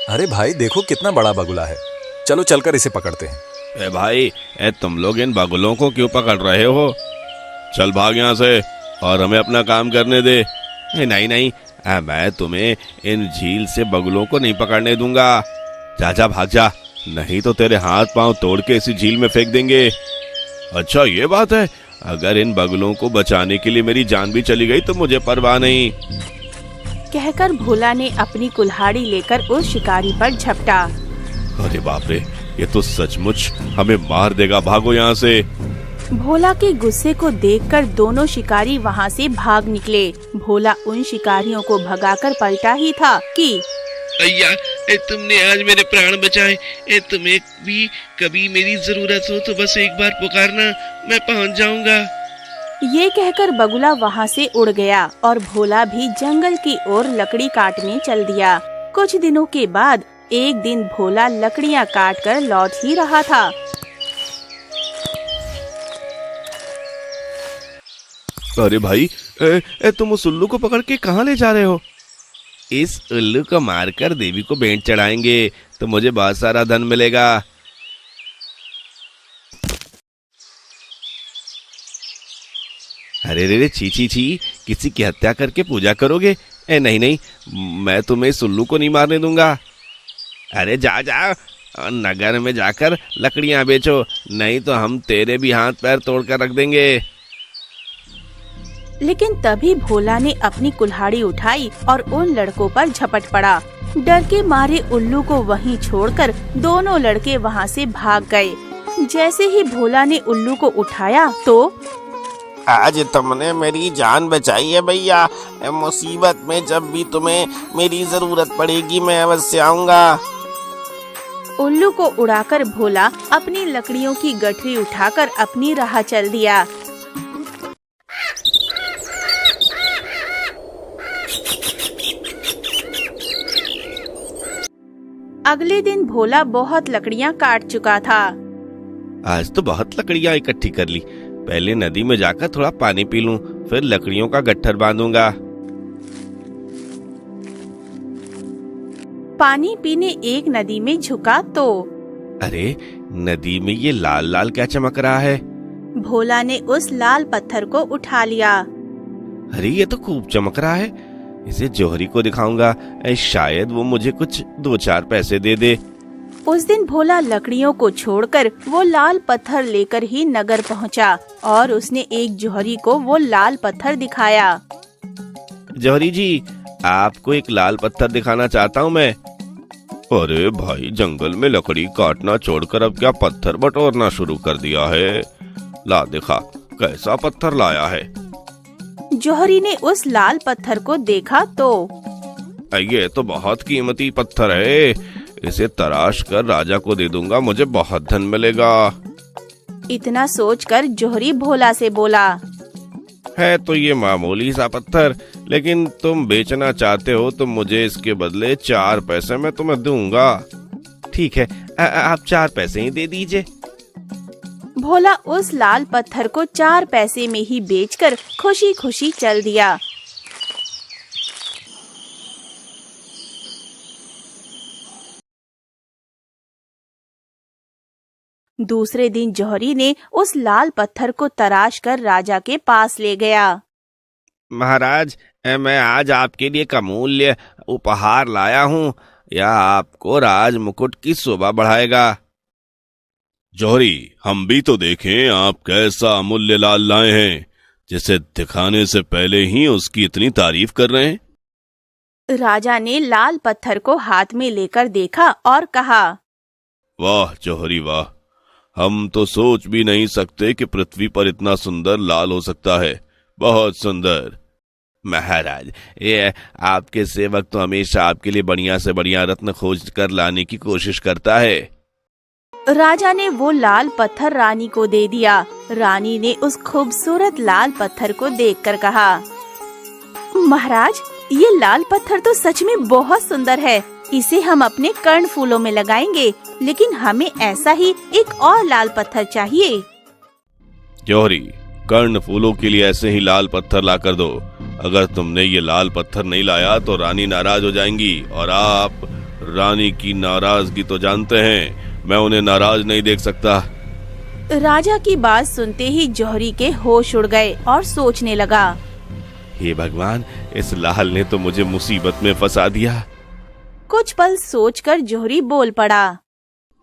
अरे भाई देखो कितना बड़ा बगुला है, चलो चलकर इसे पकड़ते हैं। ए भाई, तुम लोग इन बगुलों को क्यों पकड़ रहे हो? चल भाग यहाँ से और हमें अपना काम करने दे। नहीं नहीं, मैं तुम्हें इन झील से बगुलों को नहीं पकड़ने दूंगा। जा जा भाग जा, नहीं तो तेरे हाथ पांव तोड़ के इसी झील में फेंक देंगे। अच्छा ये बात है, अगर इन बगुलों को बचाने के लिए मेरी जान भी चली गई तो मुझे परवाह नहीं। कहकर भोला ने अपनी कुल्हाड़ी लेकर उस शिकारी पर झपटा। अरे बाप रे, ये तो सचमुच हमें मार देगा, भागो यहाँ से। भोला के गुस्से को देखकर दोनों शिकारी वहाँ से भाग निकले। भोला उन शिकारियों को भगाकर पलटा ही था कि भैया, तुमने आज मेरे प्राण बचाए। तुम्हें भी कभी मेरी जरूरत हो तो बस एक बार पुकारना, मैं पहुँच जाऊंगा। ये कहकर बगुला वहाँ से उड़ गया और भोला भी जंगल की ओर लकड़ी काटने चल दिया। कुछ दिनों के बाद एक दिन भोला लकड़ियाँ काट कर लौट ही रहा था। अरे भाई, तुम उस उल्लू को पकड़ के कहाँ ले जा रहे हो? इस उल्लू को मारकर देवी को भेंट चढ़ाएंगे तो मुझे बहुत सारा धन मिलेगा। अरे रे रे, छी छी छी, किसी की हत्या करके पूजा करोगे? नहीं नहीं, मैं तुम्हें इस उल्लू को नहीं मारने दूंगा। अरे जा जा, नगर में जाकर लकड़ियां बेचो, नहीं तो हम तेरे भी हाथ पैर तोड़कर रख देंगे। लेकिन तभी भोला ने अपनी कुल्हाड़ी उठाई और उन लड़कों पर झपट पड़ा। डर के मारे उल्लू को वहीं छोड़कर दोनों लड़के वहां से भाग गए। जैसे ही भोला ने उल्लू को उठाया तो आज तुमने मेरी जान बचाई है भैया। मुसीबत में जब भी तुम्हें मेरी जरूरत पड़ेगी मैं अवश्य आऊंगा। उल्लू को उड़ाकर भोला अपनी लकड़ियों की गठरी उठाकर अपनी राह चल दिया। अगले दिन भोला बहुत लकड़ियाँ काट चुका था। आज तो बहुत लकड़ियाँ इकट्ठी कर ली। पहले नदी में जाकर थोड़ा पानी पी लूं, फिर लकड़ियों का गट्ठर बांधूंगा। पानी पीने एक नदी में झुका तो अरे, नदी में ये लाल लाल क्या चमक रहा है? भोला ने उस लाल पत्थर को उठा लिया। अरे ये तो खूब चमक रहा है, इसे जौहरी को दिखाऊंगा, शायद वो मुझे कुछ 2-4 पैसे दे दे। उस दिन भोला लकड़ियों को छोड़कर वो लाल पत्थर लेकर ही नगर पहुंचा और उसने एक जौहरी को वो लाल पत्थर दिखाया। जौहरी जी, आपको एक लाल पत्थर दिखाना चाहता हूँ मैं। अरे भाई, जंगल में लकड़ी काटना छोड़कर अब क्या पत्थर बटोरना शुरू कर दिया है? ला दिखा, कैसा पत्थर लाया है। जौहरी ने उस लाल पत्थर को देखा तो ये तो बहुत कीमती पत्थर है, इसे तराश कर राजा को दे दूंगा, मुझे बहुत धन मिलेगा। इतना सोचकर जौहरी भोला से बोला, है तो ये मामूली सा पत्थर, लेकिन तुम बेचना चाहते हो तो मुझे इसके बदले 4 पैसे मैं तुम्हें दूंगा। ठीक है, आप 4 पैसे ही दे दीजिए। भोला उस लाल पत्थर को 4 पैसे में ही बेचकर खुशी खुशी चल दिया। दूसरे दिन जौहरी ने उस लाल पत्थर को तराश कर राजा के पास ले गया। महाराज, मैं आज आपके लिए एक अमूल्य उपहार लाया हूँ, यह आपको राज मुकुट की शोभा बढ़ाएगा। जौहरी, हम भी तो देखें आप कैसा अमूल्य लाल लाए हैं, जिसे दिखाने से पहले ही उसकी इतनी तारीफ कर रहे हैं। राजा ने लाल पत्थर को हाथ में लेकर देखा और कहा, वाह जौहरी वाह, हम तो सोच भी नहीं सकते कि पृथ्वी पर इतना सुंदर लाल हो सकता है, बहुत सुंदर। महाराज, ये आपके सेवक तो हमेशा आपके लिए बढ़िया से बढ़िया रत्न खोज कर लाने की कोशिश करता है। राजा ने वो लाल पत्थर रानी को दे दिया। रानी ने उस खूबसूरत लाल पत्थर को देखकर कहा, महाराज, ये लाल पत्थर तो सच में बहुत सुंदर है, इसे हम अपने कर्ण फूलों में लगाएंगे, लेकिन हमें ऐसा ही एक और लाल पत्थर चाहिए। जौहरी, कर्ण फूलों के लिए ऐसे ही लाल पत्थर ला कर दो। अगर तुमने ये लाल पत्थर नहीं लाया तो रानी नाराज हो जाएंगी और आप रानी की नाराजगी तो जानते हैं, मैं उन्हें नाराज नहीं देख सकता। राजा की बात सुनते ही जौहरी के होश उड़ गए और सोचने लगा। हे भगवान, इस लाल ने तो मुझे मुसीबत में फंसा दिया। कुछ पल सोचकर जौहरी बोल पड़ा।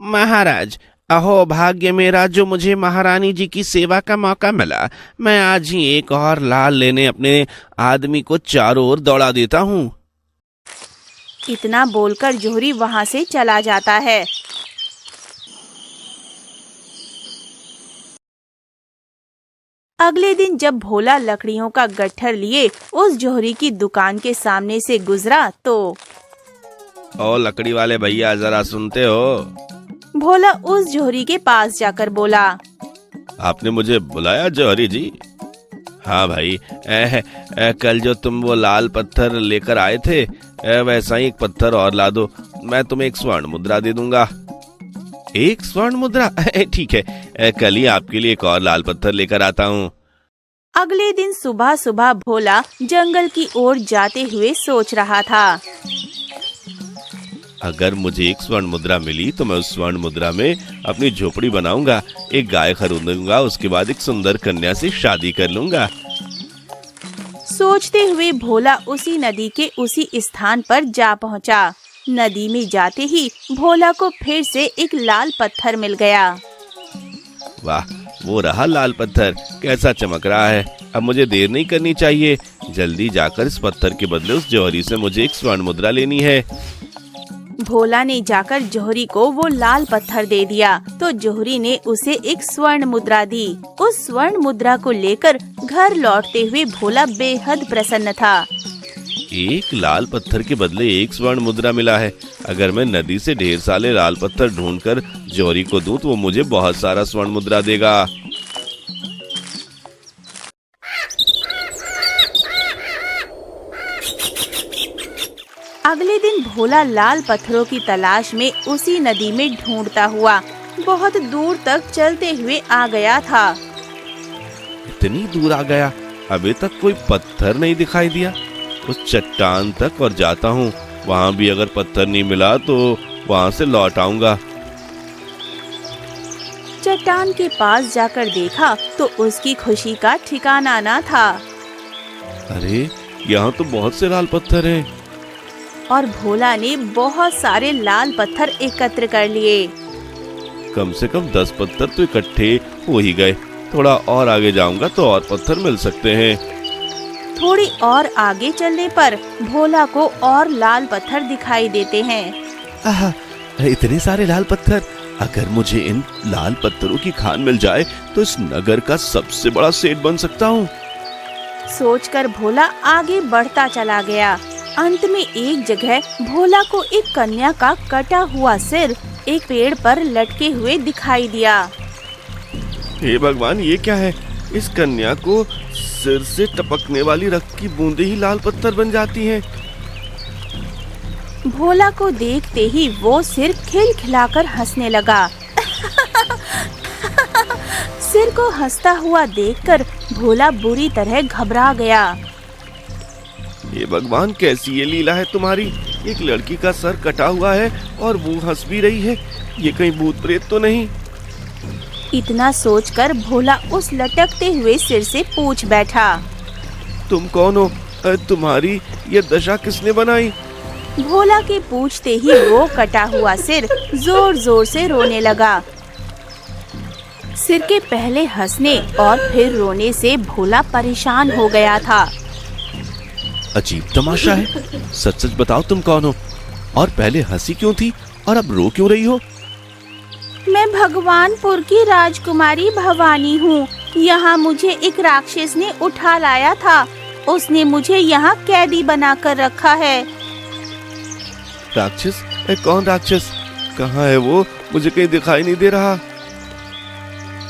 महाराज, अहो भाग्य मेरा जो मुझे महारानी जी की सेवा का मौका मिला। मैं आज ही एक और लाल लेने अपने आदमी को चारों ओर दौड़ा देता हूँ। इतना बोलकर जौहरी वहाँ से चला जाता है। अगले दिन जब भोला लकड़ियों का गट्ठर लिए उस जौहरी की दुकान के सामने से गुजरा तो ओ लकड़ी वाले भैया, जरा सुनते हो? भोला उस जौहरी के पास जाकर बोला। आपने मुझे बुलाया जौहरी जी? हाँ भाई, कल जो तुम वो लाल पत्थर लेकर आए थे, वैसा ही एक पत्थर और ला दो, मैं तुम्हें एक स्वर्ण मुद्रा दे दूंगा। एक स्वर्ण मुद्रा? ठीक है, कल ही आपके लिए एक और लाल पत्थर लेकर आता हूँ। अगले दिन सुबह सुबह भोला जंगल की ओर जाते हुए सोच रहा था। अगर मुझे एक स्वर्ण मुद्रा मिली तो मैं उस स्वर्ण मुद्रा में अपनी झोपड़ी बनाऊंगा, एक गाय खरीदूंगा, उसके बाद एक सुंदर कन्या से शादी कर लूंगा। सोचते हुए भोला उसी नदी के उसी स्थान पर जा पहुंचा। नदी में जाते ही भोला को फिर से एक लाल पत्थर मिल गया। वाह, वो रहा लाल पत्थर, कैसा चमक रहा है। अब मुझे देर नहीं करनी चाहिए, जल्दी जाकर इस पत्थर के बदले उस जौहरी से मुझे एक स्वर्ण मुद्रा लेनी है। भोला ने जाकर जौहरी को वो लाल पत्थर दे दिया तो जौहरी ने उसे एक स्वर्ण मुद्रा दी। उस स्वर्ण मुद्रा को लेकर घर लौटते हुए भोला बेहद प्रसन्न था। एक लाल पत्थर के बदले एक स्वर्ण मुद्रा मिला है। अगर मैं नदी से ढेर सारे लाल पत्थर ढूंढकर जौहरी को दूं तो वो मुझे बहुत सारा स्वर्ण मुद्रा देगा। अगले दिन भोला लाल पत्थरों की तलाश में उसी नदी में ढूंढता हुआ बहुत दूर तक चलते हुए आ गया था। इतनी दूर आ गया, अभी तक कोई पत्थर नहीं दिखाई दिया। उस चट्टान तक और जाता हूँ, वहाँ भी अगर पत्थर नहीं मिला तो वहाँ से लौट आऊंगा। चट्टान के पास जाकर देखा तो उसकी खुशी का ठिकाना ना था। अरे, यहाँ तो बहुत से लाल पत्थर हैं। और भोला ने बहुत सारे लाल पत्थर एकत्र कर लिए। कम से कम 10 पत्थर तो इकट्ठे हो ही गए। थोड़ा और आगे जाऊंगा तो और पत्थर मिल सकते हैं। थोड़ी और आगे चलने पर भोला को और लाल पत्थर दिखाई देते हैं। इतने सारे लाल पत्थर, अगर मुझे इन लाल पत्थरों की खान मिल जाए तो इस नगर का सबसे बड़ा सेठ बन सकता हूँ। सोचकर भोला आगे बढ़ता चला गया। अंत में एक जगह भोला को एक कन्या का कटा हुआ सिर एक पेड़ पर लटके हुए दिखाई दिया। हे भगवान, ये क्या है? इस कन्या को सिर से टपकने वाली रक्त की बूंदें ही लाल पत्थर बन जाती हैं। भोला को देखते ही वो सिर खिलखिलाकर हंसने लगा। सिर को हंसता हुआ देखकर भोला बुरी तरह घबरा गया। ये भगवान, कैसी ये लीला है तुम्हारी? एक लड़की का सर कटा हुआ है और वो हंस भी रही है। ये कहीं भूत प्रेत तो नहीं? इतना सोचकर भोला उस लटकते हुए सिर से पूछ बैठा। तुम कौन हो? तुम्हारी ये दशा किसने बनाई? भोला के पूछते ही वो कटा हुआ सिर जोर जोर से रोने लगा। सिर के पहले हंसने और फिर रोने से भोला परेशान हो गया था। अजीब तमाशा है। सच सच बताओ, तुम कौन हो और पहले हंसी क्यों थी और अब रो क्यों रही हो? मैं भगवानपुर की राजकुमारी भवानी हूँ। यहाँ मुझे एक राक्षस ने उठा लाया था। उसने मुझे यहाँ कैदी बनाकर रखा है। राक्षस? कौन राक्षस? कहाँ है वो? मुझे कहीं दिखाई नहीं दे रहा।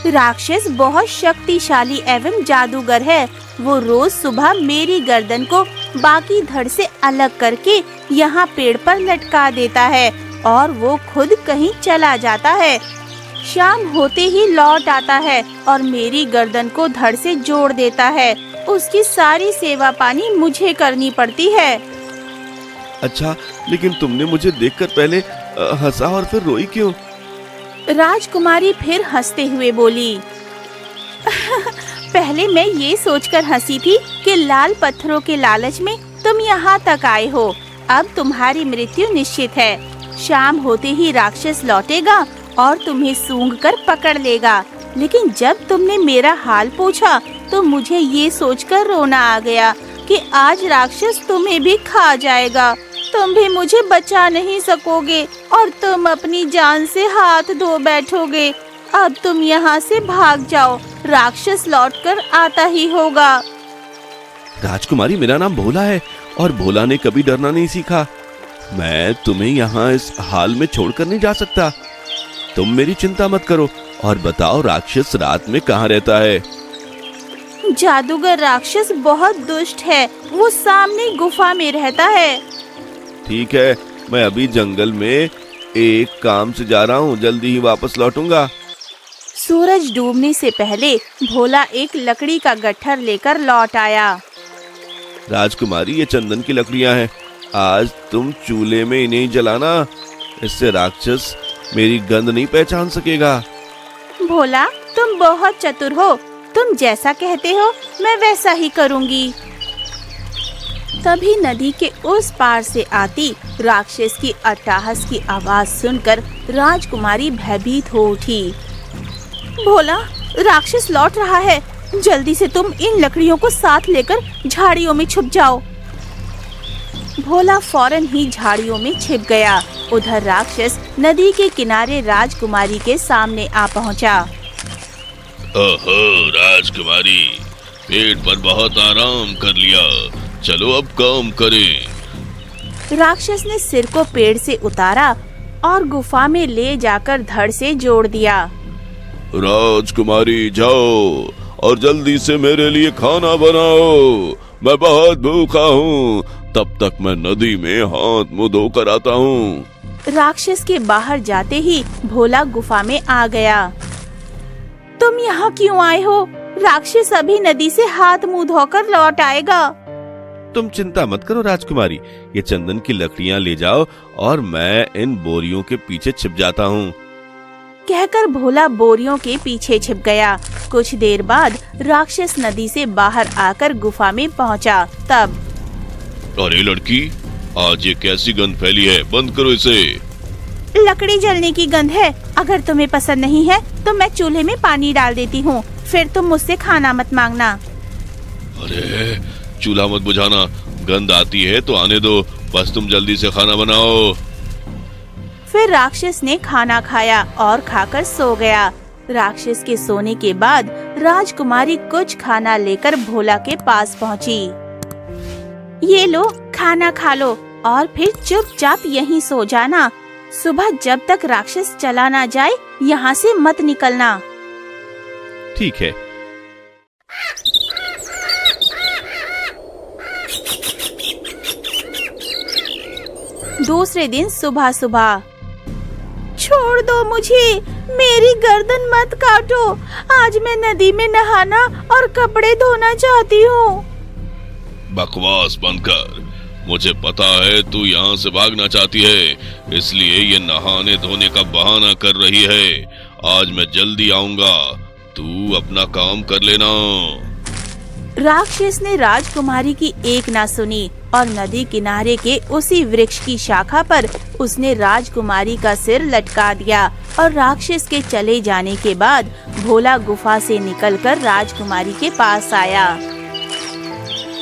राक्षस बहुत शक्तिशाली एवं जादूगर है। वो रोज सुबह मेरी गर्दन को बाकी धड़ से अलग करके यहाँ पेड़ पर लटका देता है और वो खुद कहीं चला जाता है। शाम होते ही लौट आता है और मेरी गर्दन को धड़ से जोड़ देता है। उसकी सारी सेवा पानी मुझे करनी पड़ती है। अच्छा, लेकिन तुमने मुझे देखकर पहले हंसा और फिर रोई क्यों? राजकुमारी फिर हंसते हुए बोली, पहले मैं ये सोचकर हंसी थी कि लाल पत्थरों के लालच में तुम यहाँ तक आए हो। अब तुम्हारी मृत्यु निश्चित है। शाम होते ही राक्षस लौटेगा और तुम्हें सूंघकर पकड़ लेगा। लेकिन जब तुमने मेरा हाल पूछा तो मुझे ये सोचकर रोना आ गया कि आज राक्षस तुम्हें भी खा जाएगा। तुम भी मुझे बचा नहीं सकोगे और तुम अपनी जान से हाथ धो बैठोगे। अब तुम यहाँ से भाग जाओ, राक्षस लौटकर आता ही होगा। राजकुमारी, मेरा नाम भोला है और भोला ने कभी डरना नहीं सीखा। मैं तुम्हें यहाँ इस हाल में छोड़कर नहीं जा सकता। तुम मेरी चिंता मत करो और बताओ, राक्षस रात में कहाँ रहता है? जादूगर राक्षस बहुत दुष्ट है, वो सामने गुफा में रहता है। ठीक है, मैं अभी जंगल में एक काम से जा रहा हूँ, जल्दी ही वापस लौटूंगा। सूरज डूबने से पहले भोला एक लकड़ी का गट्ठर लेकर लौट आया। राजकुमारी, ये चंदन की लकड़ियाँ हैं। आज तुम चूल्हे में इन्हें जलाना, इससे राक्षस मेरी गंध नहीं पहचान सकेगा। भोला, तुम बहुत चतुर हो। तुम जैसा कहते हो मैं वैसा ही करूँगी। तभी नदी के उस पार से आती राक्षस की अट्टहास की आवाज सुनकर राजकुमारी भयभीत हो उठी। भोला, राक्षस लौट रहा है। जल्दी से तुम इन लकड़ियों को साथ लेकर झाड़ियों में छुप जाओ। भोला फौरन ही झाड़ियों में छिप गया। उधर राक्षस नदी के किनारे राजकुमारी के सामने आ पहुंचा। ओहो राजकुमारी, पेट पर बहुत आराम कर लिया, चलो अब काम करें। राक्षस ने सिर को पेड़ से उतारा और गुफा में ले जाकर धड़ से जोड़ दिया। राजकुमारी, जाओ और जल्दी से मेरे लिए खाना बनाओ, मैं बहुत भूखा हूँ। तब तक मैं नदी में हाथ मुंह धोकर आता हूँ। राक्षस के बाहर जाते ही भोला गुफा में आ गया। तुम यहाँ क्यों आए हो? राक्षस अभी नदी से हाथ मुंह धोकर लौट आएगा। तुम चिंता मत करो राजकुमारी, ये चंदन की लकड़ियाँ ले जाओ और मैं इन बोरियों के पीछे छिप जाता हूँ। कहकर भोला बोरियों के पीछे छिप गया। कुछ देर बाद राक्षस नदी से बाहर आकर गुफा में पहुँचा। तब अरे लड़की, आज ये कैसी गंध फैली है, बंद करो इसे। लकड़ी जलने की गंध है। अगर तुम्हें पसंद नहीं है तो मैं चूल्हे में पानी डाल देती हूँ, फिर तुम मुझसे खाना मत मांगना। अरे चूल्हा मत बुझाना, गंध आती है तो आने दो, बस तुम जल्दी से खाना बनाओ। फिर राक्षस ने खाना खाया और खाकर सो गया। राक्षस के सोने के बाद राजकुमारी कुछ खाना लेकर भोला के पास पहुँची। ये लो, खाना खा लो और फिर चुपचाप यहीं सो जाना। सुबह जब तक राक्षस चला ना जाए यहाँ से मत निकलना। ठीक है। दूसरे दिन सुबह सुबह, छोड़ दो मुझे, मेरी गर्दन मत काटो। आज मैं नदी में नहाना और कपड़े धोना चाहती हूँ। बकवास बंद कर, मुझे पता है तू यहाँ से भागना चाहती है, इसलिए ये नहाने धोने का बहाना कर रही है। आज मैं जल्दी आऊंगा, तू अपना काम कर लेना। राक्षस ने राजकुमारी की एक ना सुनी और नदी किनारे के उसी वृक्ष की शाखा पर उसने राजकुमारी का सिर लटका दिया। और राक्षस के चले जाने के बाद भोला गुफा से निकलकर राजकुमारी के पास आया।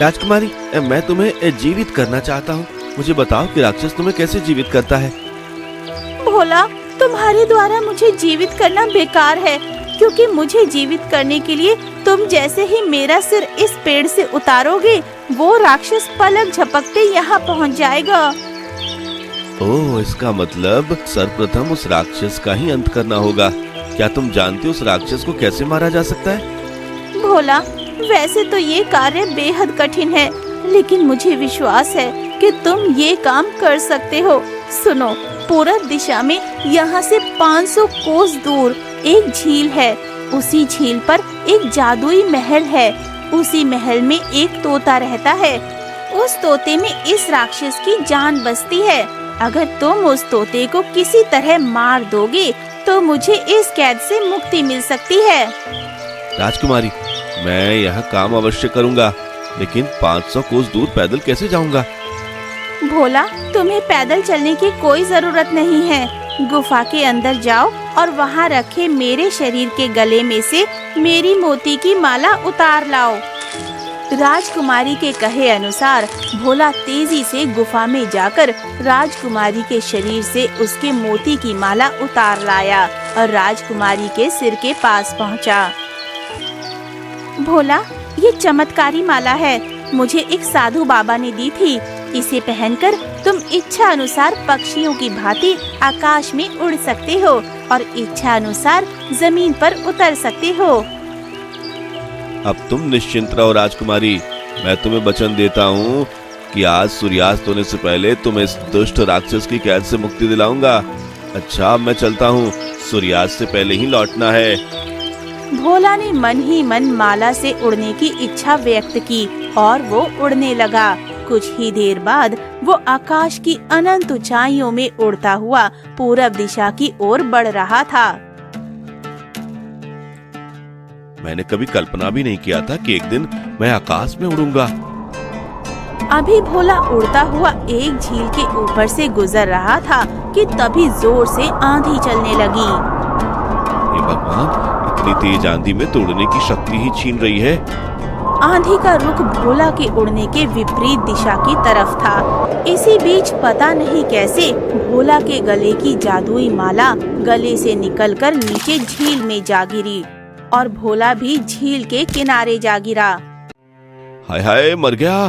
राजकुमारी, मैं तुम्हें जीवित करना चाहता हूँ, मुझे बताओ कि राक्षस तुम्हें कैसे जीवित करता है। भोला, तुम्हारे द्वारा मुझे जीवित करना बेकार है, क्योंकि मुझे जीवित करने के लिए तुम जैसे ही मेरा सिर इस पेड़ से उतारोगे, वो राक्षस पलक झपकते यहाँ पहुँच जाएगा। ओह, इसका मतलब सर्वप्रथम उस राक्षस का ही अंत करना होगा। क्या तुम जानते हो उस राक्षस को कैसे मारा जा सकता है? भोला, वैसे तो ये कार्य बेहद कठिन है, लेकिन मुझे विश्वास है कि तुम ये काम कर सकते हो। सुनो, पूरब दिशा में यहाँ से 500 कोस दूर एक झील है। उसी झील पर एक जादुई महल है। उसी महल में एक तोता रहता है। उस तोते में इस राक्षस की जान बसती है। अगर तुम उस तोते को किसी तरह मार दोगे तो मुझे इस कैद से मुक्ति मिल सकती है। राजकुमारी, मैं यह काम अवश्य करूंगा, लेकिन 500 कोस दूर पैदल कैसे जाऊंगा? भोला, तुम्हें पैदल चलने की कोई जरूरत नहीं है। गुफा के अंदर जाओ और वहाँ रखे मेरे शरीर के गले में से मेरी मोती की माला उतार लाओ। राजकुमारी के कहे अनुसार भोला तेजी से गुफा में जाकर राजकुमारी के शरीर से उसके मोती की माला उतार लाया और राजकुमारी के सिर के पास पहुंचा। भोला, ये चमत्कारी माला है, मुझे एक साधु बाबा ने दी थी। इसे पहनकर तुम इच्छा अनुसार पक्षियों की भांति आकाश में उड़ सकते हो और इच्छा अनुसार जमीन पर उतर सकते हो। अब तुम निश्चिंत रहो राजकुमारी, मैं तुम्हें वचन देता हूँ कि आज सूर्यास्त होने से पहले तुम्हें इस दुष्ट राक्षस की कैद से मुक्ति दिलाऊंगा। अच्छा, मैं चलता हूँ, सूर्यास्त से पहले ही लौटना है। भोला ने मन ही मन माला से उड़ने की इच्छा व्यक्त की और वो उड़ने लगा। कुछ ही देर बाद वो आकाश की अनंत ऊंचाइयों में उड़ता हुआ पूरब दिशा की ओर बढ़ रहा था। मैंने कभी कल्पना भी नहीं किया था कि एक दिन मैं आकाश में उड़ूंगा। अभी भोला उड़ता हुआ एक झील के ऊपर से गुजर रहा था कि तभी जोर से आंधी चलने लगी। हे भगवान, इतनी तेज आंधी में तो उड़ने की शक्ति ही छीन रही है। आंधी का रुख भोला के उड़ने के विपरीत दिशा की तरफ था। इसी बीच पता नहीं कैसे भोला के गले की जादुई माला गले से निकलकर नीचे झील में जा गिरी और भोला भी झील के किनारे जा गिरा। हाय हाय, मर गया।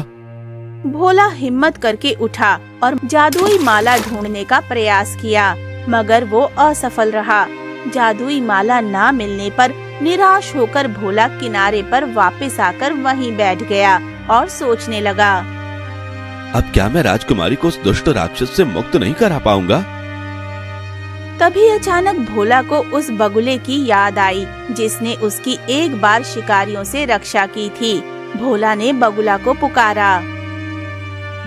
भोला हिम्मत करके उठा और जादुई माला ढूंढने का प्रयास किया, मगर वो असफल रहा। जादुई माला ना मिलने पर निराश होकर भोला किनारे पर वापस आकर वहीं बैठ गया और सोचने लगा, अब क्या मैं राजकुमारी को उस दुष्ट राक्षस से मुक्त नहीं करा पाऊंगा? तभी अचानक भोला को उस बगुले की याद आई जिसने उसकी एक बार शिकारियों से रक्षा की थी। भोला ने बगुला को पुकारा,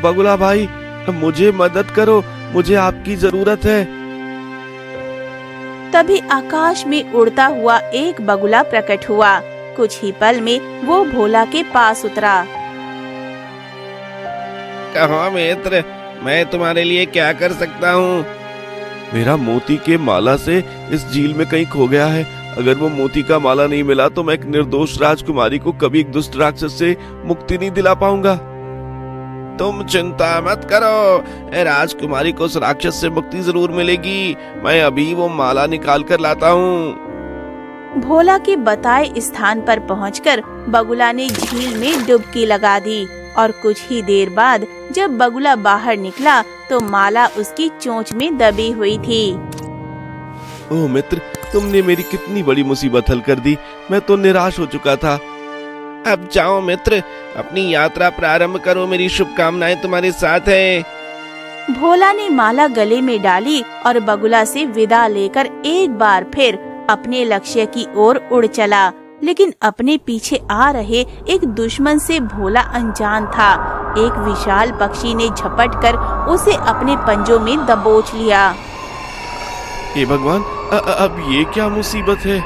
बगुला भाई, मुझे मदद करो, मुझे आपकी जरूरत है। तभी आकाश में उड़ता हुआ एक बगुला प्रकट हुआ। कुछ ही पल में वो भोला के पास उतरा। कहो मित्र, मैं तुम्हारे लिए क्या कर सकता हूँ? मेरा मोती के माला से इस झील में कहीं खो गया है। अगर वो मोती का माला नहीं मिला तो मैं एक निर्दोष राजकुमारी को कभी एक दुष्ट राक्षस से मुक्ति नहीं दिला पाऊंगा। तुम चिंता मत करो, राजकुमारी को उस राक्षस से मुक्ति जरूर मिलेगी। मैं अभी वो माला निकाल कर लाता हूँ। भोला के बताए स्थान पर पहुंचकर बगुला ने झील में डुबकी लगा दी और कुछ ही देर बाद जब बगुला बाहर निकला तो माला उसकी चोंच में दबी हुई थी। ओह मित्र, तुमने मेरी कितनी बड़ी मुसीबत हल कर दी। मैं तो निराश हो चुका था। अब जाओ मित्र, अपनी यात्रा प्रारंभ करो, मेरी शुभकामनाएं तुम्हारे साथ है। भोला ने माला गले में डाली और बगुला से विदा लेकर एक बार फिर अपने लक्ष्य की ओर उड़ चला। लेकिन अपने पीछे आ रहे एक दुश्मन से भोला अनजान था। एक विशाल पक्षी ने झपटकर उसे अपने पंजों में दबोच लिया। हे भगवान, अब ये क्या मुसीबत है?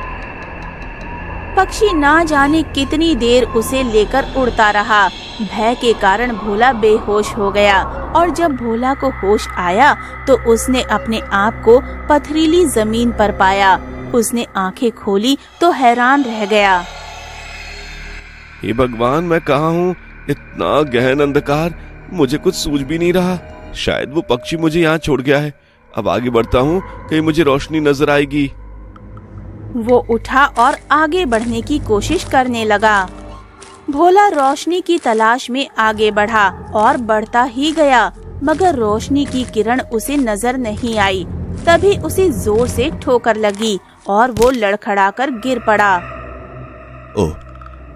पक्षी ना जाने कितनी देर उसे लेकर उड़ता रहा। भय के कारण भोला बेहोश हो गया और जब भोला को होश आया तो उसने अपने आप को पथरीली जमीन पर पाया। उसने आंखें खोली तो हैरान रह गया। हे भगवान, मैं कहाँ हूँ? इतना गहन अंधकार, मुझे कुछ सूझ भी नहीं रहा। शायद वो पक्षी मुझे यहाँ छोड़ गया है। अब आगे बढ़ता हूँ, कहीं मुझे रोशनी नजर आएगी। वो उठा और आगे बढ़ने की कोशिश करने लगा। भोला रोशनी की तलाश में आगे बढ़ा और बढ़ता ही गया, मगर रोशनी की किरण उसे नजर नहीं आई। तभी उसे जोर से ठोकर लगी और वो लड़खड़ाकर गिर पड़ा। ओह,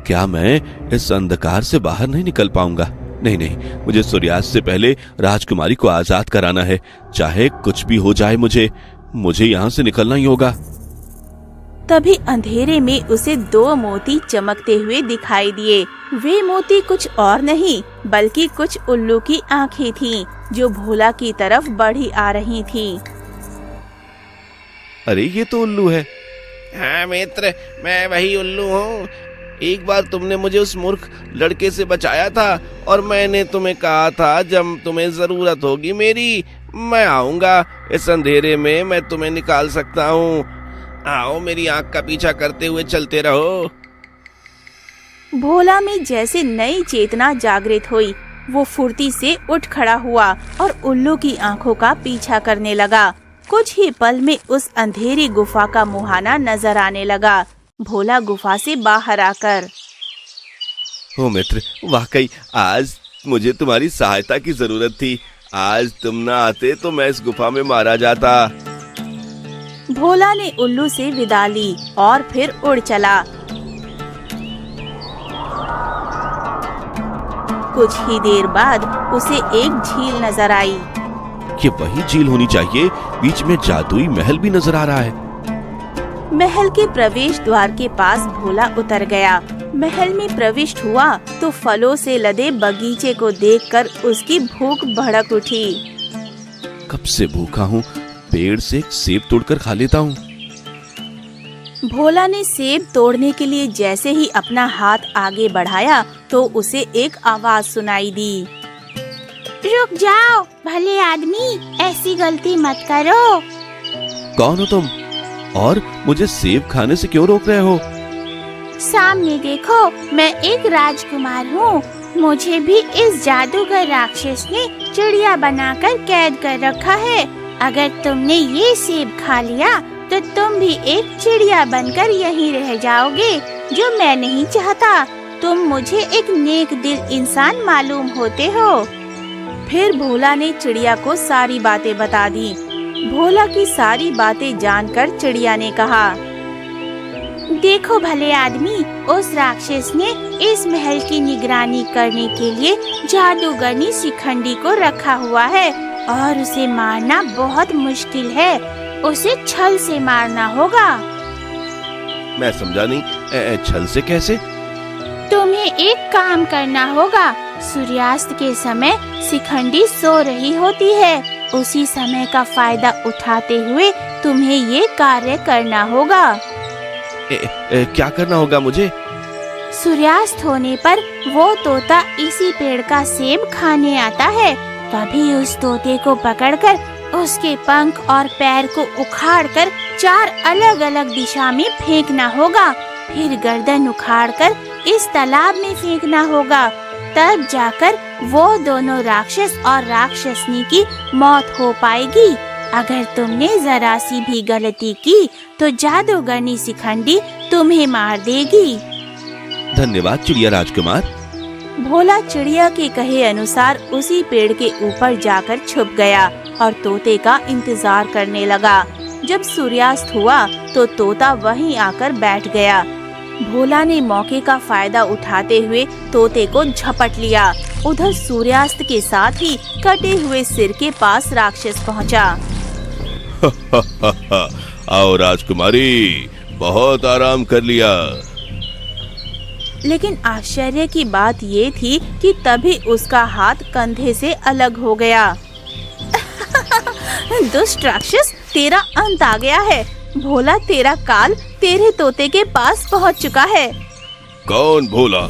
क्या मैं इस अंधकार से बाहर नहीं निकल पाऊंगा? नहीं नहीं, मुझे सूर्यास्त से पहले राजकुमारी को आजाद कराना है। चाहे कुछ भी हो जाए, मुझे यहाँ से निकलना ही होगा। तभी अंधेरे में उसे दो मोती चमकते हुए दिखाई दिए। वे मोती कुछ और नहीं बल्कि कुछ उल्लू की आंखें थीं, जो भोला की तरफ बढ़ी आ रही थीं। अरे ये तो उल्लू है। हाँ मित्र, मैं वही उल्लू हूँ। एक बार तुमने मुझे उस मूर्ख लड़के से बचाया था और मैंने तुम्हें कहा था जब तुम्हें जरूरत होगी मेरी, मैं आऊंगा। इस अंधेरे में मैं तुम्हें निकाल सकता हूँ। आओ, मेरी आंख का पीछा करते हुए चलते रहो। भोला में जैसे नई चेतना जागृत हुई। वो फुर्ती से उठ खड़ा हुआ और उल्लू की आंखों का पीछा करने लगा। कुछ ही पल में उस अंधेरी गुफा का मुहाना नजर आने लगा। भोला गुफा से बाहर आकर, ओ मित्र, वाकई आज मुझे तुम्हारी सहायता की जरूरत थी। आज तुम ना आते तो मैं इस गुफा में मारा जाता। भोला ने उल्लू से विदा ली और फिर उड़ चला। कुछ ही देर बाद उसे एक झील नजर आई। ये वही झील होनी चाहिए। बीच में जादुई महल भी नजर आ रहा है। महल के प्रवेश द्वार के पास भोला उतर गया। महल में प्रविष्ट हुआ तो फलों से लदे बगीचे को देखकर उसकी भूख भड़क उठी। कब से भूखा हूँ, पेड़ से एक सेब तोड़कर खा लेता हूँ। भोला ने सेब तोड़ने के लिए जैसे ही अपना हाथ आगे बढ़ाया तो उसे एक आवाज सुनाई दी। रुक जाओ भले आदमी, ऐसी गलती मत करो। कौन हो तुम और मुझे सेब खाने से क्यों रोक रहे हो? सामने देखो, मैं एक राजकुमार हूँ। मुझे भी इस जादूगर राक्षस ने चिड़िया बनाकर कैद कर रखा है। अगर तुमने ये सेब खा लिया तो तुम भी एक चिड़िया बनकर यहीं रह जाओगे, जो मैं नहीं चाहता। तुम मुझे एक नेक दिल इंसान मालूम होते हो। फिर भोला ने चिड़िया को सारी बातें बता दी। भोला की सारी बातें जानकर चिड़िया ने कहा, देखो भले आदमी, उस राक्षस ने इस महल की निगरानी करने के लिए जादूगरनी शिखंडी को रखा हुआ है और उसे मारना बहुत मुश्किल है। उसे छल से मारना होगा। मैं समझा नहीं, छल से कैसे? तुम्हें एक काम करना होगा। सूर्यास्त के समय शिखंडी सो रही होती है। उसी समय का फायदा उठाते हुए तुम्हें ये कार्य करना होगा। क्या करना होगा मुझे? सूर्यास्त होने पर वो तोता इसी पेड़ का सेब खाने आता है। तभी उस तोते को पकड़कर उसके पंख और पैर को उखाड़कर 4 अलग-अलग दिशा में फेंकना होगा। फिर गर्दन उखाड़कर इस तालाब में फेंकना होगा। तब जाकर वो दोनों राक्षस और राक्षसनी की मौत हो पाएगी। अगर तुमने जरा सी भी गलती की तो जादूगरनी शिखंडी तुम्हें मार देगी। धन्यवाद चिड़िया राजकुमार। भोला चिड़िया के कहे अनुसार उसी पेड़ के ऊपर जाकर छुप गया और तोते का इंतजार करने लगा। जब सूर्यास्त हुआ तो तोता वहीं आकर बैठ गया। भोला ने मौके का फायदा उठाते हुए तोते को झपट लिया। उधर सूर्यास्त के साथ ही कटे हुए सिर के पास राक्षस पहुंचा। आओ राजकुमारी, बहुत आराम कर लिया। लेकिन आश्चर्य की बात ये थी कि तभी उसका हाथ कंधे से अलग हो गया। दुष्ट राक्षस, तेरा अंत आ गया है। भोला, तेरा काल तेरे तोते के पास पहुंच चुका है। कौन भोला?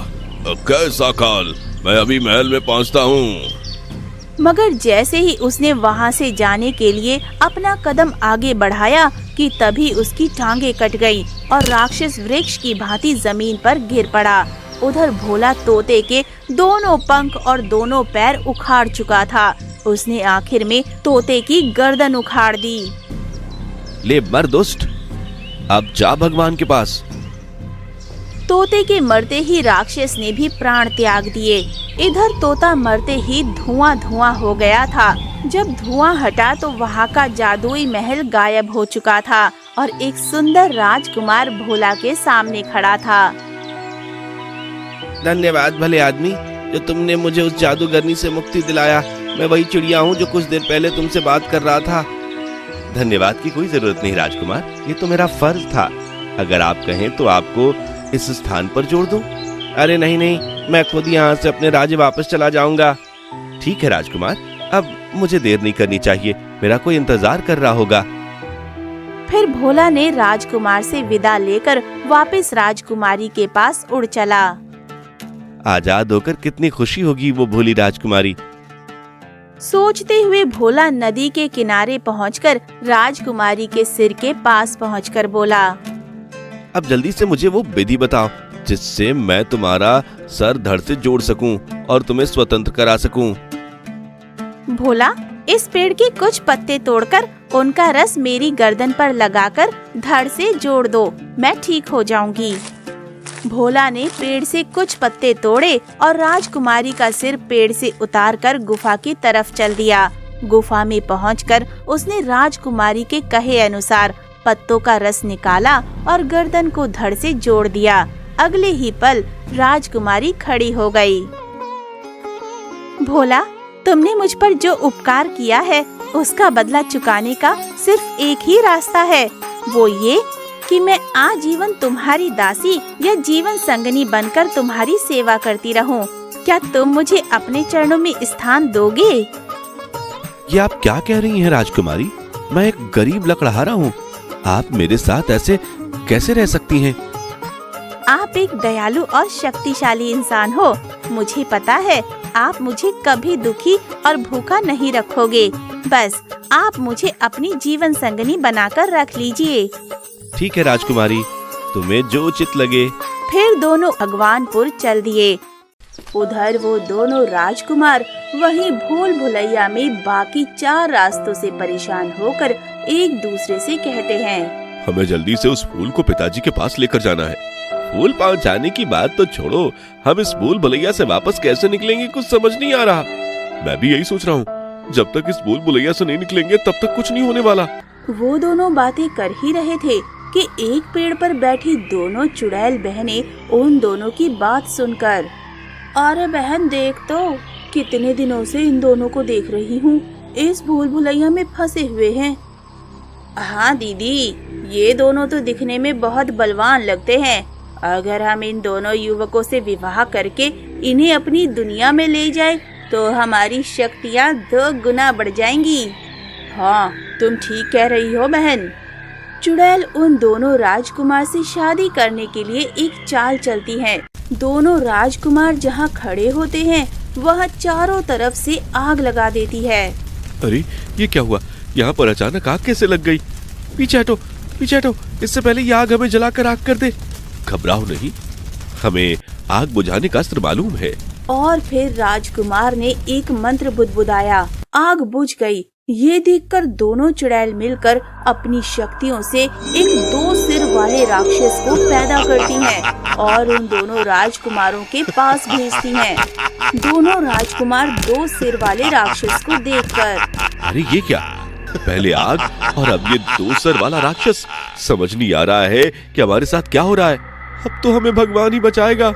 कैसा काल? मैं अभी महल में पहुंचता हूँ। मगर जैसे ही उसने वहाँ से जाने के लिए अपना कदम आगे बढ़ाया कि तभी उसकी टांगे कट गईं और राक्षस वृक्ष की भांति जमीन पर गिर पड़ा। उधर भोला तोते के दोनों पंख और दोनों पैर उखाड़ चुका था। उसने आखिर में तोते की गर्दन उखाड़ दी। ले मर दुष्ट, अब जा भगवान के पास। तोते के मरते ही राक्षस ने भी प्राण त्याग दिए। इधर तोता मरते ही धुआं धुआं हो गया था। जब धुआं हटा तो वहाँ का जादुई महल गायब हो चुका था और एक सुंदर राजकुमार भोला के सामने खड़ा था। धन्यवाद भले आदमी, जो तुमने मुझे उस जादूगरनी से मुक्ति दिलाया। मैं वही चिड़िया हूँ जो कुछ देर पहले तुमसे बात कर रहा था। धन्यवाद की कोई जरूरत नहीं राजकुमार, ये तो मेरा फर्ज था। अगर आप कहें तो आपको इस स्थान पर जोड़ दूं। अरे नहीं नहीं, मैं खुद यहाँ से अपने राज्य वापस चला जाऊंगा। ठीक है राजकुमार, अब मुझे देर नहीं करनी चाहिए, मेरा कोई इंतजार कर रहा होगा। फिर भोला ने राजकुमार से विदा लेकर वापस राजकुमारी के पास उड़ चला। आजाद होकर कितनी खुशी होगी वो भोली राजकुमारी। सोचते हुए भोला नदी के किनारे पहुंचकर राजकुमारी के सिर के पास पहुंचकर बोला, अब जल्दी से मुझे वो विधि बताओ जिससे मैं तुम्हारा सर धड़ से जोड़ सकूं और तुम्हें स्वतंत्र करा सकूं। भोला, इस पेड़ के कुछ पत्ते तोड़कर उनका रस मेरी गर्दन पर लगाकर धड़ से जोड़ दो, मैं ठीक हो जाऊंगी। भोला ने पेड़ से कुछ पत्ते तोड़े और राजकुमारी का सिर पेड़ से उतारकर गुफा की तरफ चल दिया। गुफा में पहुंचकर उसने राजकुमारी के कहे अनुसार पत्तों का रस निकाला और गर्दन को धड़ से जोड़ दिया। अगले ही पल राजकुमारी खड़ी हो गई। भोला, तुमने मुझ पर जो उपकार किया है उसका बदला चुकाने का सिर्फ एक ही रास्ता है, वो ये कि मैं आजीवन तुम्हारी दासी या जीवन संगनी बनकर तुम्हारी सेवा करती रहूं। क्या तुम मुझे अपने चरणों में स्थान दोगे? ये आप क्या कह रही हैं राजकुमारी? मैं एक गरीब लकड़हारा हूँ, आप मेरे साथ ऐसे कैसे रह सकती हैं? आप एक दयालु और शक्तिशाली इंसान हो। मुझे पता है आप मुझे कभी दुखी और भूखा नहीं रखोगे। बस आप मुझे अपनी जीवन संगनी बनाकर रख लीजिए। ठीक है राजकुमारी, तुम्हें जो उचित लगे। फिर दोनों भगवानपुर चल दिए। उधर वो दोनों राजकुमार वहीं भूल भुलैया में बाकी 4 रास्तों से परेशान होकर एक दूसरे से कहते हैं, हमें जल्दी से उस फूल को पिताजी के पास लेकर जाना है। फूल पास जाने की बात तो छोड़ो, हम इस भूल भुलैया से वापस कैसे निकलेंगे कुछ समझ नहीं आ रहा। मैं भी यही सोच रहा हूँ, जब तक इस भूल भुलैया से नहीं निकलेंगे तब तक कुछ नहीं होने वाला। वो दोनों बातें कर ही रहे थे कि एक पेड़ पर बैठी दोनों चुड़ैल बहनें उन दोनों की बात सुनकर, अरे बहन देख तो, कितने दिनों से इन दोनों को देख रही हूँ, इस भूल भुलैया में फंसे हुए हैं। हाँ दीदी, ये दोनों तो दिखने में बहुत बलवान लगते हैं। अगर हम इन दोनों युवकों से विवाह करके इन्हें अपनी दुनिया में ले जाए तो हमारी शक्तियाँ 2 गुना बढ़ जाएंगी। हाँ, तुम ठीक कह रही हो बहन। चुड़ैल उन दोनों राजकुमार से शादी करने के लिए एक चाल चलती है। दोनों राजकुमार जहाँ खड़े होते हैं वहाँ चारों तरफ से आग लगा देती है। अरे ये क्या हुआ? यहाँ पर अचानक आग कैसे लग गई? पीछे हटो, पीछे हटो, इससे पहले ये आग हमें जलाकर आग कर दे। घबराओ नहीं, हमें आग बुझाने का अस्त्र मालूम है। और फिर राजकुमार ने एक मंत्र बुदबुदाया, आग बुझ गई। ये देखकर दोनों चुड़ैल मिलकर अपनी शक्तियों से एक 2 सिर वाले राक्षस को पैदा करती हैं और उन दोनों राजकुमारों के पास भेजती हैं। दोनों राजकुमार 2 सिर वाले राक्षस को देखकर, अरे ये क्या? पहले आग और अब ये 2 सर वाला राक्षस। समझ नहीं आ रहा है कि हमारे साथ क्या हो रहा है। अब तो हमें भगवान ही बचाएगा।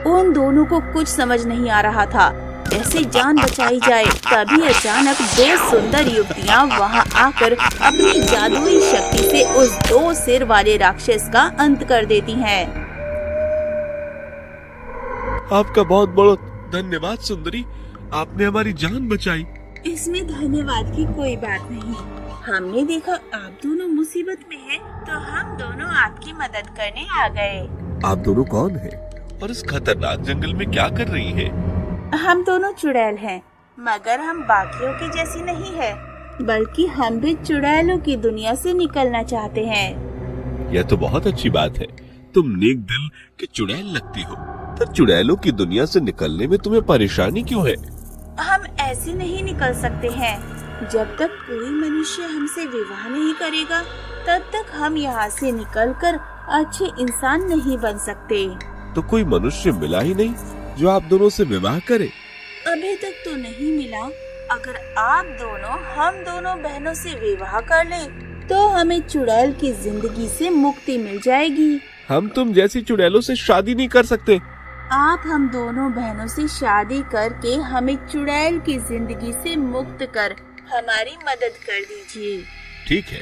उन दोनों को कुछ समझ नहीं आ रहा था कैसे जान बचाई जाए। तभी अचानक 2 सुंदर युवतियाँ वहाँ आकर अपनी जादुई शक्ति से उस 2 सिर वाले राक्षस का अंत कर देती हैं। आपका बहुत बहुत धन्यवाद सुंदरी, आपने हमारी जान बचाई। इसमें धन्यवाद की कोई बात नहीं। हमने देखा आप दोनों मुसीबत में हैं, तो हम दोनों आपकी मदद करने आ गए। आप दोनों कौन हैं? और इस खतरनाक जंगल में क्या कर रही हैं? हम दोनों चुड़ैल हैं, मगर हम बाकियों के जैसी नहीं है, बल्कि हम भी चुड़ैलों की दुनिया से निकलना चाहते हैं। यह तो बहुत अच्छी बात है, तुम नेक दिल की चुड़ैल लगती हो। तो चुड़ैलों की दुनिया से निकलने में तुम्हें परेशानी क्यों है? हम ऐसे नहीं निकल सकते हैं। जब तक कोई मनुष्य हमसे विवाह नहीं करेगा तब तक हम यहाँ से निकलकर अच्छे इंसान नहीं बन सकते। तो कोई मनुष्य मिला ही नहीं जो आप दोनों से विवाह करे? अभी तक तो नहीं मिला। अगर आप दोनों हम दोनों बहनों से विवाह कर ले तो हमें चुड़ैल की जिंदगी से मुक्ति मिल जाएगी। हम तुम जैसी चुड़ैलों से शादी नहीं कर सकते। आप हम दोनों बहनों से शादी करके हमें चुड़ैल की जिंदगी से मुक्त कर हमारी मदद कर दीजिए। ठीक है,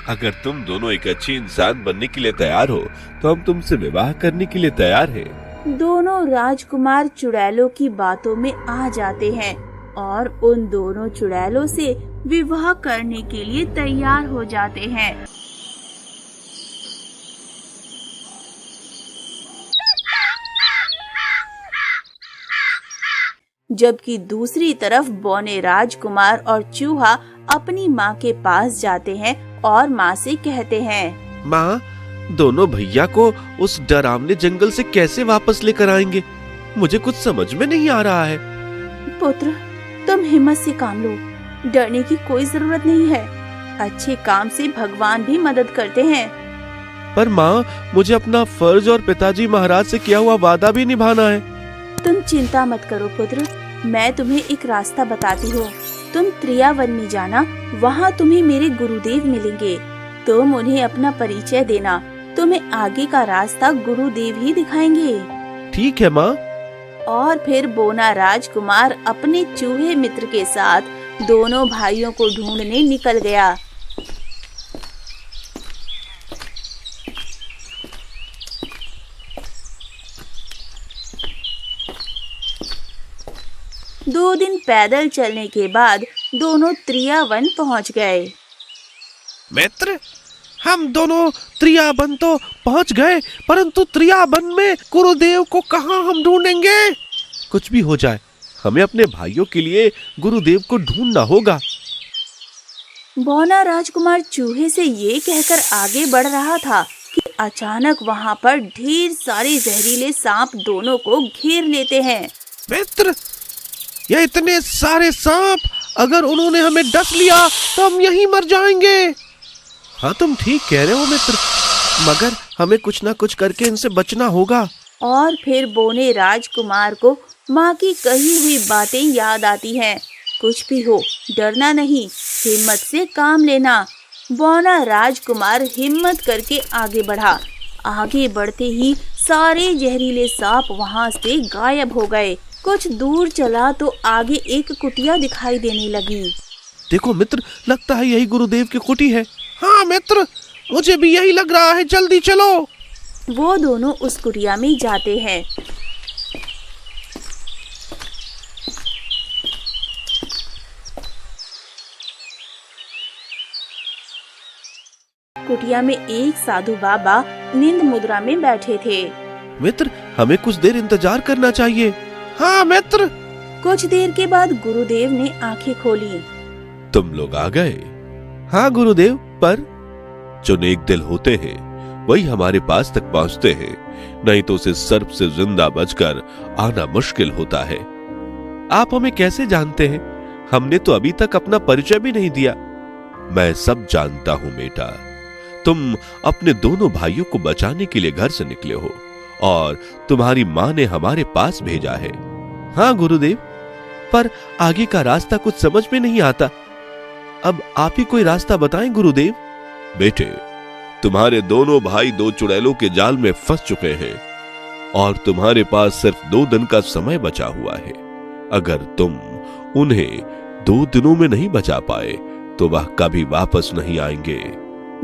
अगर तुम दोनों एक अच्छी इंसान बनने के लिए तैयार हो तो हम तुमसे विवाह करने के लिए तैयार हैं। दोनों राजकुमार चुड़ैलों की बातों में आ जाते हैं और उन दोनों चुड़ैलों से विवाह करने के लिए तैयार हो जाते हैं। जबकि दूसरी तरफ बौने राजकुमार और चूहा अपनी माँ के पास जाते हैं और माँ से कहते हैं, माँ, दोनों भैया को उस डरावने जंगल से कैसे वापस लेकर आएंगे? मुझे कुछ समझ में नहीं आ रहा है। पुत्र, तुम हिम्मत से काम लो, डरने की कोई जरूरत नहीं है। अच्छे काम से भगवान भी मदद करते हैं। पर माँ, मुझे अपना फर्ज और पिताजी महाराज से किया हुआ वादा भी निभाना है। तुम चिंता मत करो पुत्र, मैं तुम्हें एक रास्ता बताती हूँ। तुम त्रियावन में जाना, वहाँ तुम्हें मेरे गुरुदेव मिलेंगे। तुम उन्हें अपना परिचय देना, तुम्हें आगे का रास्ता गुरुदेव ही दिखाएंगे। ठीक है माँ। और फिर बोना राजकुमार अपने चूहे मित्र के साथ दोनों भाइयों को ढूंढने निकल गया। दो दिन पैदल चलने के बाद दोनों त्रियावन पहुंच गए। मित्र, हम दोनों त्रियावन तो पहुंच गए, परंतु त्रियावन में गुरुदेव को कहाँ हम ढूंढेंगे? कुछ भी हो जाए, हमें अपने भाइयों के लिए गुरुदेव को ढूंढना होगा। बौना राजकुमार चूहे से ये कहकर आगे बढ़ रहा था कि अचानक वहाँ पर ढेर सारे जहरीले सांप दोनों को घेर लेते हैं। मित्र, ये इतने सारे सांप, अगर उन्होंने हमें डस लिया तो हम यहीं मर जाएंगे। हाँ, तुम ठीक कह रहे हो मित्र, मगर हमें कुछ ना कुछ करके इनसे बचना होगा। और फिर बोने राजकुमार को माँ की कही हुई बातें याद आती हैं। कुछ भी हो, डरना नहीं, हिम्मत से काम लेना। बौना राजकुमार हिम्मत करके आगे बढ़ा। आगे बढ़ते ही सारे जहरीले सांप वहाँ से गायब हो गए। कुछ दूर चला तो आगे एक कुटिया दिखाई देने लगी। देखो मित्र, लगता है यही गुरुदेव की कुटी है। हाँ मित्र, मुझे भी यही लग रहा है, जल्दी चलो। वो दोनों उस कुटिया में जाते हैं। कुटिया में एक साधु बाबा नींद मुद्रा में बैठे थे। मित्र, हमें कुछ देर इंतजार करना चाहिए। हाँ मित्र। कुछ देर के बाद गुरुदेव ने आंखें खोली। तुम लोग आ गए? हाँ गुरुदेव, पर जो नेक दिल होते हैं वही हमारे पास तक पहुंचते हैं, नहीं तो उसे सर्प से जिंदा बचकर आना मुश्किल होता है। आप हमें कैसे जानते हैं? हमने तो अभी तक अपना परिचय भी नहीं दिया। मैं सब जानता हूं बेटा। तुम अपने दोनों भाइयों को बचाने के लिए घर से निकले हो और तुम्हारी माँ ने हमारे पास भेजा है। हाँ गुरुदेव, पर आगे का रास्ता कुछ समझ में नहीं आता। अब आप ही कोई रास्ता बताएं गुरुदेव। बेटे, तुम्हारे दोनों भाई दो चुड़ैलों के जाल में फंस चुके हैं और तुम्हारे पास सिर्फ 2 दिन का समय बचा हुआ है। अगर तुम उन्हें 2 दिनों में नहीं बचा पाए तो वह कभी वापस नहीं आएंगे।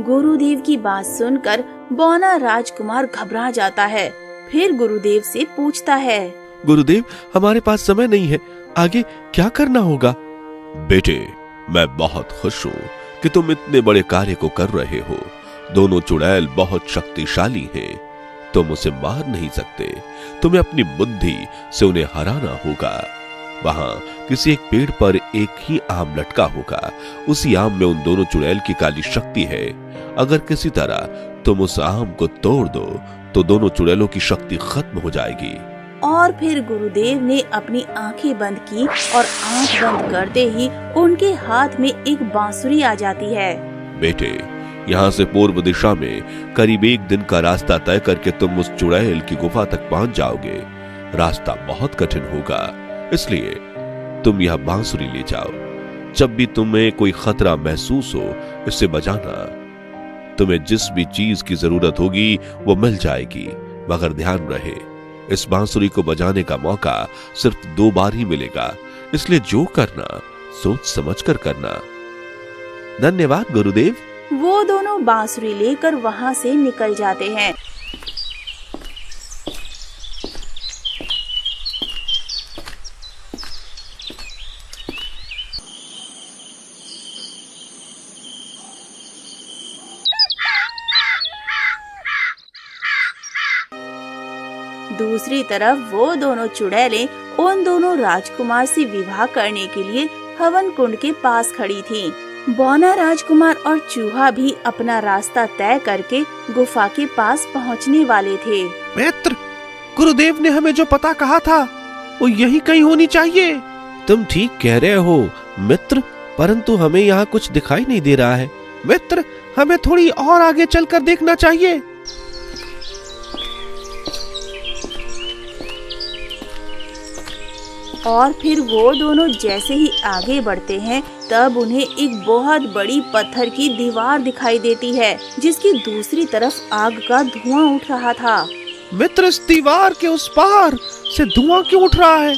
गुरुदेव की बात सुनकर बौना राजकुमार घबरा जाता है। फिर गुरुदेव से पूछता है, गुरुदेव, हमारे पास समय नहीं है, आगे क्या करना होगा? बेटे, मैं बहुत खुश हूँ कि तुम इतने बड़े कार्य को कर रहे हो। दोनों चुड़ैल बहुत शक्तिशाली हैं, तुम उसे मार नहीं सकते। तुम्हें अपनी बुद्धि से उन्हें हराना होगा। वहां किसी एक पेड़ पर एक ही आम लटका होगा। उसी आम में उन दोनों चुड़ैल की काली शक्ति है। अगर किसी तरह तुम उस आम को तोड़ दो तो दोनों चुड़ैलों की शक्ति खत्म हो जाएगी। और फिर गुरुदेव ने अपनी आंखें बंद की और आंख बंद करते ही उनके हाथ में एक बांसुरी आ जाती है। बेटे, यहाँ से पूर्व दिशा में करीब 1 दिन का रास्ता तय करके तुम उस चुड़ैल की गुफा तक पहुंच जाओगे। रास्ता बहुत कठिन होगा, इसलिए तुम यह बांसुरी ले जाओ। जब भी तुम्हें कोई खतरा महसूस हो, इससे बजाना। तुम्हें जिस भी चीज की जरूरत होगी वो मिल जाएगी, मगर ध्यान रहे इस बांसुरी को बजाने का मौका सिर्फ 2 बार ही मिलेगा, इसलिए जो करना सोच समझ कर करना। धन्यवाद गुरुदेव। वो दोनों बांसुरी लेकर वहाँ से निकल जाते हैं। दूसरी तरफ वो दोनों चुड़ैलें उन दोनों राजकुमार से विवाह करने के लिए हवन कुंड के पास खड़ी थीं। बौना राजकुमार और चूहा भी अपना रास्ता तय करके गुफा के पास पहुंचने वाले थे। मित्र, गुरुदेव ने हमें जो पता कहा था वो यही कहीं होनी चाहिए। तुम ठीक कह रहे हो मित्र, परंतु हमें यहाँ कुछ दिखाई नहीं दे रहा है। मित्र, हमें थोड़ी और आगे चलकर देखना चाहिए। और फिर वो दोनों जैसे ही आगे बढ़ते हैं तब उन्हें एक बहुत बड़ी पत्थर की दीवार दिखाई देती है, जिसकी दूसरी तरफ आग का धुआं उठ रहा था। मित्र, इस दीवार के उस पार से धुआं क्यों उठ रहा है?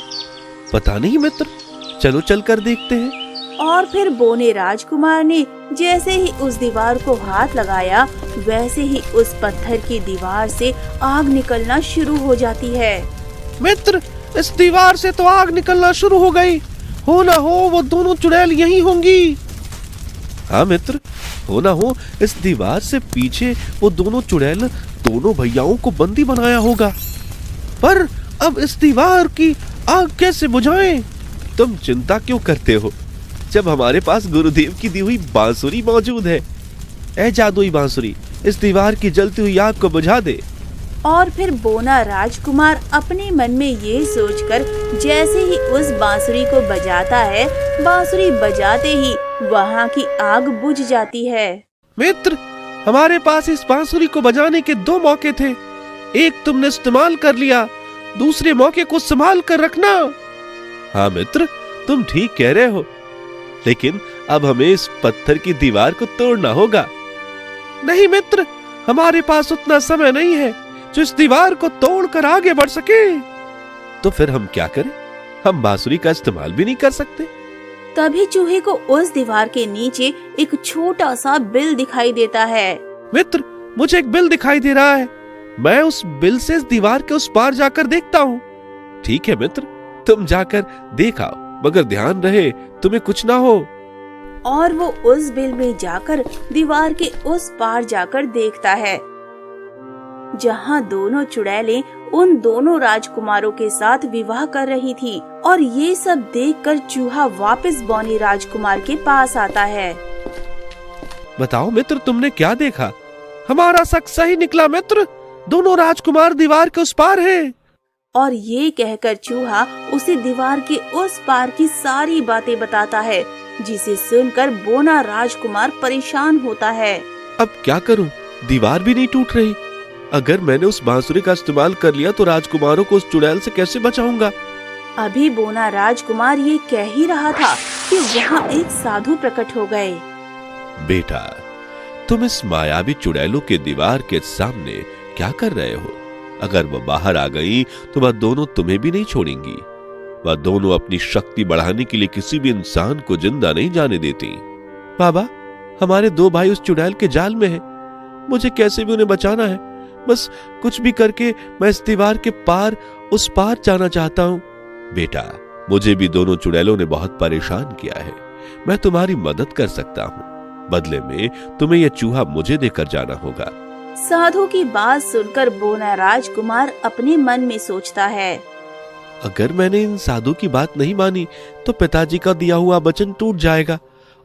पता नहीं मित्र, चलो चलकर देखते हैं। और फिर बोने राजकुमार ने जैसे ही उस दीवार को हाथ लगाया, वैसे ही उस पत्थर की दीवार से आग निकलना शुरू हो जाती है। मित्र, इस दीवार से तो आग निकलना शुरू हो गई। हो ना हो वो दोनों चुड़ैल यहीं होंगी। हाँ मित्र, हो ना हो इस दीवार से पीछे वो दोनों चुड़ैल दोनों भैयाओं को बंदी बनाया होगा। पर अब इस दीवार की आग कैसे बुझाएं? तुम चिंता क्यों करते हो, जब हमारे पास गुरुदेव की दी हुई बांसुरी मौजूद है। ए जादुई बांसुरी, इस दीवार की जलती हुई आग को बुझा दे। और फिर बोना राजकुमार अपने मन में ये सोचकर जैसे ही उस बांसुरी को बजाता है, बांसुरी बजाते ही वहाँ की आग बुझ जाती है। मित्र, हमारे पास इस बांसुरी को बजाने के दो मौके थे। एक तुमने इस्तेमाल कर लिया, दूसरे मौके को संभाल कर रखना। हाँ मित्र, तुम ठीक कह रहे हो, लेकिन अब हमें इस पत्थर की दीवार को तोड़ना होगा। नहीं मित्र, हमारे पास उतना समय नहीं है जो इस दीवार को तोड़कर आगे बढ़ सके। तो फिर हम क्या करें? हम बांसुरी का इस्तेमाल भी नहीं कर सकते। तभी चूहे को उस दीवार के नीचे एक छोटा सा बिल दिखाई देता है। मित्र, मुझे एक बिल दिखाई दे रहा है। मैं उस बिल से इस दीवार के उस पार जाकर देखता हूँ। ठीक है मित्र, तुम जाकर देख आओ, मगर ध्यान रहे तुम्हें कुछ ना हो। और वो उस बिल में जाकर दीवार के उस पार जाकर देखता है, जहाँ दोनों चुड़ैलें उन दोनों राजकुमारों के साथ विवाह कर रही थी। और ये सब देखकर चूहा वापस बौने राजकुमार के पास आता है। बताओ मित्र, तुमने क्या देखा? हमारा शक सही निकला मित्र, दोनों राजकुमार दीवार के उस पार हैं। और ये कहकर चूहा उसे दीवार के उस पार की सारी बातें बताता है, जिसे सुनकर बोना राजकुमार परेशान होता है। अब क्या करूं? दीवार भी नहीं टूट रही। अगर मैंने उस बांसुरी का इस्तेमाल कर लिया तो राजकुमारों को उस चुड़ैल से कैसे बचाऊंगा? अभी बोना राजकुमार ये कह ही रहा था कि वहाँ एक साधु प्रकट हो गए। बेटा, तुम इस मायावी चुड़ैलों के दीवार के सामने क्या कर रहे हो? अगर वह बाहर आ गई तो वह दोनों तुम्हें भी नहीं छोड़ेंगी। वह दोनों अपनी शक्ति बढ़ाने के लिए किसी भी इंसान को जिंदा नहीं जाने देती। बाबा, हमारे दो भाई उस चुड़ैल के जाल में हैं। मुझे कैसे भी उन्हें बचाना है। बस कुछ भी करके मैं इस दीवार के पार उस पार जाना चाहता हूँ। बेटा, मुझे भी दोनों चुड़ैलों ने बहुत परेशान किया है। मैं तुम्हारी मदद कर सकता हूँ। बदले में तुम्हें यह चूहा मुझे देकर जाना होगा। साधु की बात सुनकर बोना राजकुमार अपने मन में सोचता है, अगर मैंने इन साधु की बात नहीं मानी तो पिताजी का दिया हुआ वचन टूट जाएगा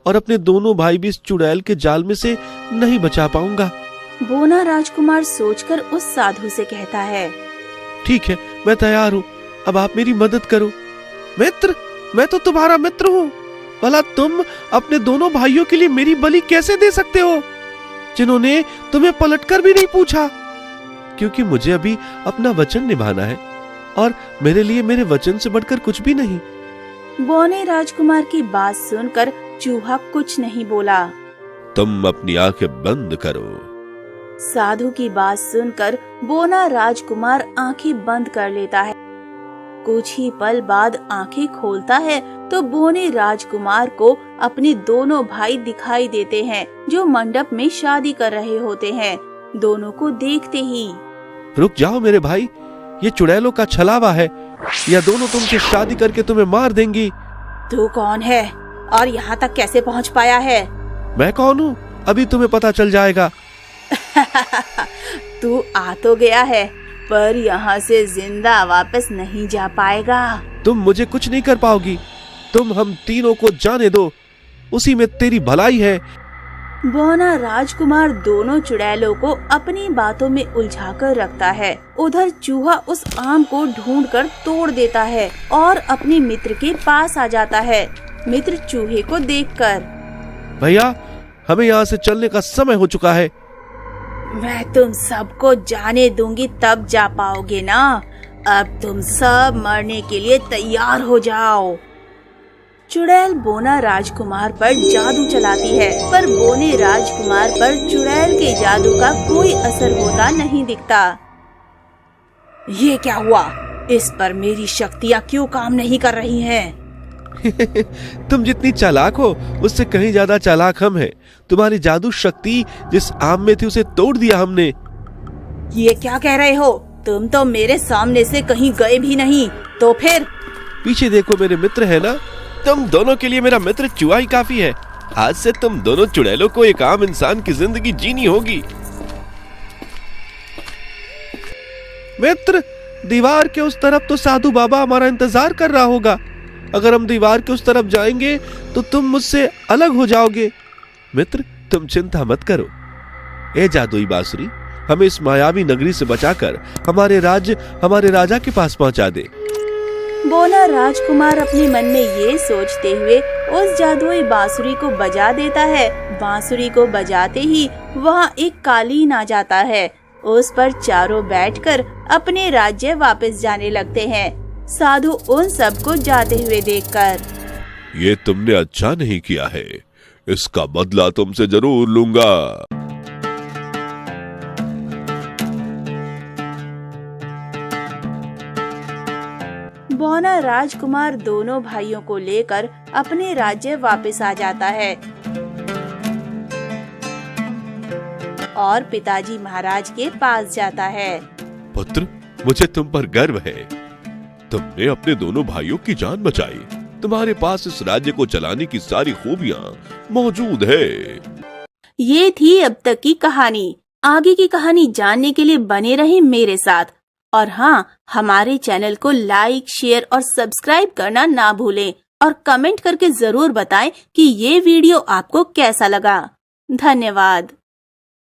और अपने दोनों भाई भी इस चुड़ैल के जाल में से नहीं बचा पाऊंगा। बोना राजकुमार सोचकर उस साधु से कहता है, ठीक है, मैं तैयार हूँ। अब आप मेरी मदद करो। मित्र, मैं तो तुम्हारा मित्र हूँ। भला तुम अपने दोनों भाइयों के लिए मेरी बलि कैसे दे सकते हो, जिन्होंने तुम्हें पलटकर भी नहीं पूछा? क्योंकि मुझे अभी अपना वचन निभाना है और मेरे लिए मेरे वचन से बढ़कर कुछ भी नहीं। बोने राजकुमार की बात सुनकर चूहा कुछ नहीं बोला। तुम अपनी आंखें बंद करो। साधु की बात सुनकर बोना राजकुमार आंखें बंद कर लेता है। कुछ ही पल बाद आंखें खोलता है तो बोने राजकुमार को अपने दोनों भाई दिखाई देते हैं जो मंडप में शादी कर रहे होते हैं। दोनों को देखते ही रुक जाओ मेरे भाई, ये चुड़ैलों का छलावा है। यह दोनों तुमसे शादी करके तुम्हें मार देंगी। तू कौन है और यहाँ तक कैसे पहुँच पाया है? मैं कौन हूँ अभी तुम्हें पता चल जाएगा। तू आ तो गया है पर यहाँ से जिंदा वापस नहीं जा पाएगा। तुम मुझे कुछ नहीं कर पाओगी। तुम हम तीनों को जाने दो, उसी में तेरी भलाई है। बौना राजकुमार दोनों चुड़ैलों को अपनी बातों में उलझाकर रखता है। उधर चूहा उस आम को ढूंढकर तोड़ देता है और अपने मित्र के पास आ जाता है। मित्र चूहे को देखकर, भैया हमें यहाँ से चलने का समय हो चुका है। मैं तुम सबको जाने दूंगी तब जा पाओगे ना। अब तुम सब मरने के लिए तैयार हो जाओ। चुड़ैल बोना राजकुमार पर जादू चलाती है पर बोने राजकुमार पर चुड़ैल के जादू का कोई असर होता नहीं दिखता। ये क्या हुआ? इस पर मेरी शक्तियाँ क्यों काम नहीं कर रही हैं? तुम जितनी चालाक हो उससे कहीं ज्यादा चालाक हम हैं। तुम्हारी जादू शक्ति जिस आम में थी उसे तोड़ दिया हमने। ये क्या कह रहे हो? तुम तो मेरे सामने से कहीं गए भी नहीं, तो फिर? पीछे देखो मेरे मित्र है ना। तुम दोनों के लिए मेरा मित्र चूहा ही काफी है। आज से तुम दोनों चुड़ैलों को एक आम इंसान की जिंदगी जीनी होगी। मित्र, दीवार के उस तरफ तो साधु बाबा हमारा इंतजार कर रहा होगा। अगर हम दीवार के उस तरफ जाएंगे तो तुम मुझसे अलग हो जाओगे। मित्र, तुम चिंता मत करो। ए जादुई बांसुरी, हमें इस मायावी नगरी से बचाकर हमारे राजा के पास पहुंचा दे। बोना राजकुमार अपने मन में ये सोचते हुए उस जादुई बांसुरी को बजा देता है। बांसुरी को बजाते ही वहाँ एक कालीन आ जाता है। उस पर चारों बैठकर अपने राज्य वापस जाने लगते हैं। साधु उन सबको जाते हुए देखकर, ये तुमने अच्छा नहीं किया है, इसका बदला तुमसे जरूर लूंगा। बौना राजकुमार दोनों भाइयों को लेकर अपने राज्य वापस आ जाता है और पिताजी महाराज के पास जाता है। पुत्र, मुझे तुम पर गर्व है। तुमने अपने दोनों भाइयों की जान बचाई। तुम्हारे पास इस राज्य को चलाने की सारी खूबियां मौजूद है। ये थी अब तक की कहानी। आगे की कहानी जानने के लिए बने रहे मेरे साथ। और हाँ, हमारे चैनल को लाइक, शेयर और सब्सक्राइब करना ना भूलें और कमेंट करके जरूर बताएं कि ये वीडियो आपको कैसा लगा। धन्यवाद।